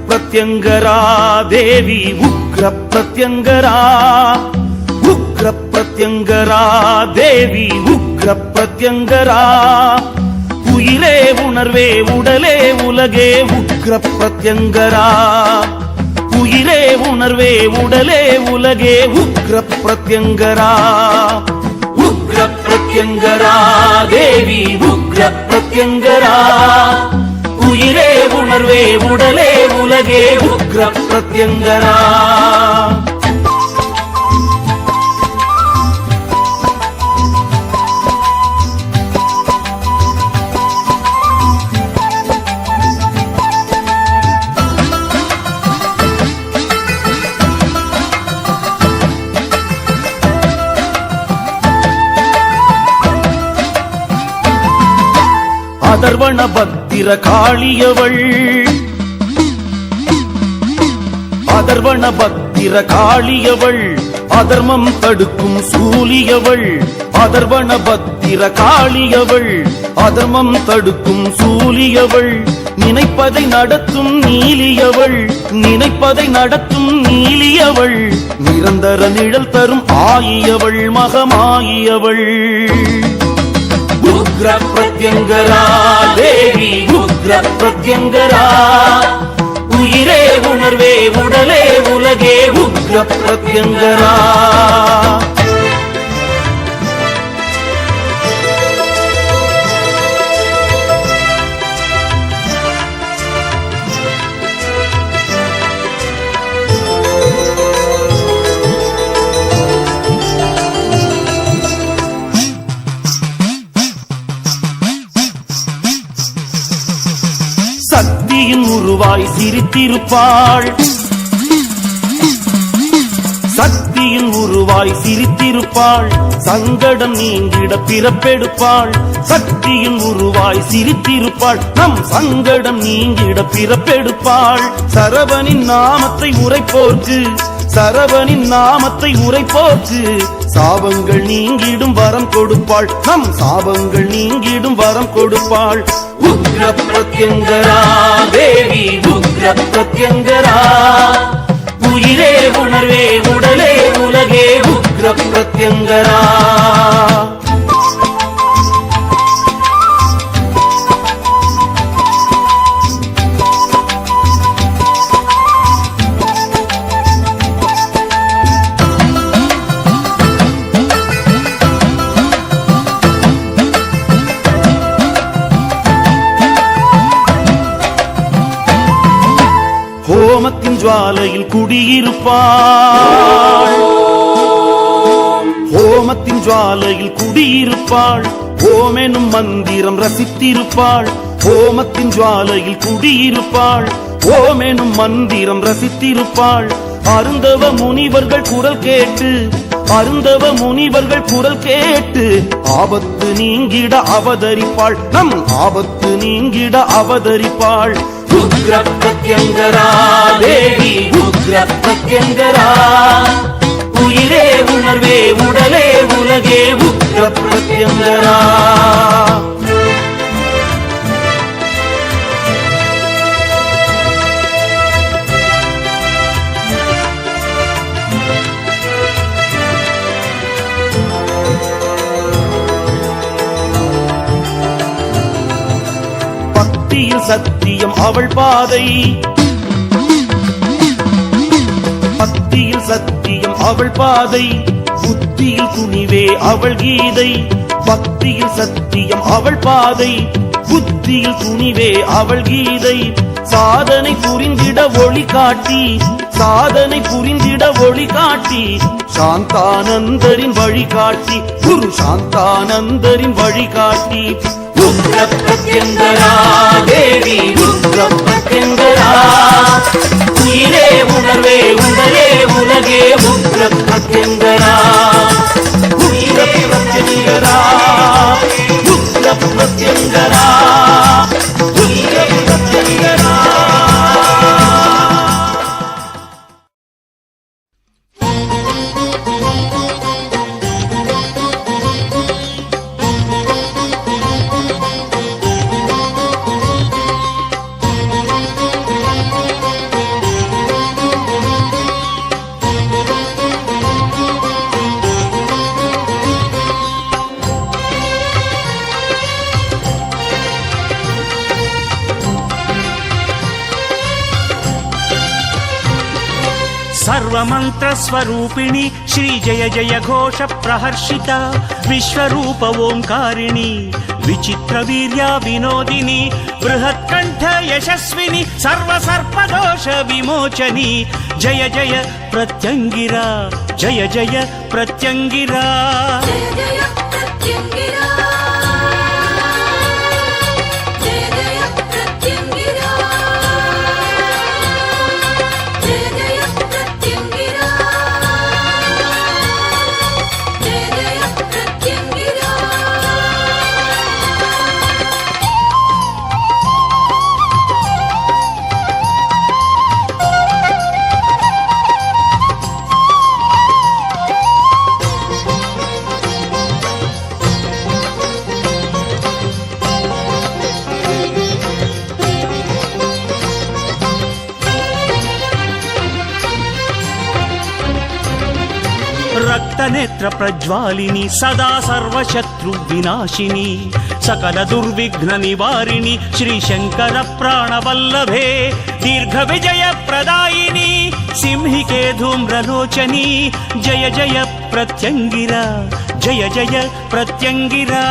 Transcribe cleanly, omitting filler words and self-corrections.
प्रत्यंगरा देवी उग्र प्रत्यंगरा देवी उग्र प्रत्यंगरा उयिरे उणर्वे उडले उलगे उग्र प्रत्यंगरा उयिरे उणर्वे उडले उलगे उग्र प्रत्यंगरा देवी उग्र प्रत्यंगरा उयिरे उणर्वे उडले उलगे उग्र प्रत्यंगरा அதர்வண பத்திர காளியவள் அதர்வண பத்திர காளியவள் அதர்மம் தடுக்கும் சூலியவள் அதர்வண பத்திர காளியவள் அதர்மம் தடுக்கும் சூலியவள் நினைப்பதை நடத்தும் நீலியவள் நினைப்பதை நடத்தும் நீலியவள் நிரந்தர நிழல் தரும் ஆயியவள் மகமாயியவள் उग्र प्रत्यंगरा देवी उग्र प्रत्यंगरा उयिरे उणर्वे उडले उलगे उग्र प्रत्यंगरा சக்தியின் உருவாய் சிரித்திருப்பாள் சக்தியின் உருவாய் சிரித்திருப்பாள் சங்கடம் நீங்கிட பிறப்பெடுப்பாள் சக்தியின் உருவாய் சிரித்திருப்பாள் நம் சங்கடம் நீங்கிட பிறப்பெடுப்பாள் சரவனின் நாமத்தை உரைப்போர்க்கு சரவனின் நாமத்தை உரைப்போர்க்கு சாபங்கள் நீங்கிடும் வரம் கொடுப்பாள் நம் சாபங்கள் நீங்கிடும் வரம் கொடுப்பாள் उग्र प्रत्यंगरा देवी उग्र प्रत्यंगरा उयिरे उणर्वे उडले उलगे उग्र प्रत्यंगरा ஹோமத்தின் ஜுவாலையில் குடியிருப்பாள் ஹோமத்தின் ஜுவாலையில் குடியிருப்பாள் ஓமெனும் மந்திரம் ரசித்திருப்பாள் ஹோமத்தின் ஜுவாலையில் குடியிருப்பாள் ஓமெனும் மந்திரம் ரசித்திருப்பாள் அருந்தவ முனிவர்கள் குரல் கேட்டு அருந்தவ முனிவர்கள் குரல் கேட்டு ஆபத்து நீங்கிட அவதரிப்பாள் நம் ஆபத்து நீங்கிட அவதரிப்பாள் उग्र प्रत्यंगरा देवी उग्र प्रत्यंगरा उयिरे उणर्वे उडले उलगे उग्र प्रत्यंगरा பக்தியில் சத்தியம் அவள் பாதை பக்தியில் சத்தியம் அவள் பாதை புத்தியில் துணிவே அவள் கீதை பக்தியில் சத்தியம் அவள் பாதை புத்தியில் துணிவே அவள் கீதை சாதனை புரிந்திட ஒளி காட்டி சாதனை புரிந்திட ஒளி காட்டி சாந்தானந்தரின் வழிகாட்டி குரு சாந்தானந்தரின் வழிகாட்டி उग्र प्रत्यंगरा देवी उग्र प्रत्यंगरा उयिरे उणर्वे उडले उलगे उग्र प्रत्यंगरा उग्र ప్రత్యంగిరా రుద్రము ప్రత్యంగిరా. सर्वमन्त्रस्वरूपिणि श्री जय जय घोष प्रहर्षिता विश्वरूप ओंकारिणी विचित्रवीर्या विनोदिनी बृहत्कण्ठ यशस्विनी सर्वसर्पदोष विमोचनी जय जय प्रत्यङ्गिरा जय जय प्रत्यङ्गिरा. रक्तनेत्र प्रज्वालिनी सदा सर्वशत्रु विनाशिनी सकल दुर्विघ्न निवारिणी श्री शंकर प्राणवल्लभे दीर्घ विजय प्रदायिनी सिंहिके धूम्रलोचनी जय जय प्रत्यङ्गिरा जय जय प्रत्यङ्गिरा.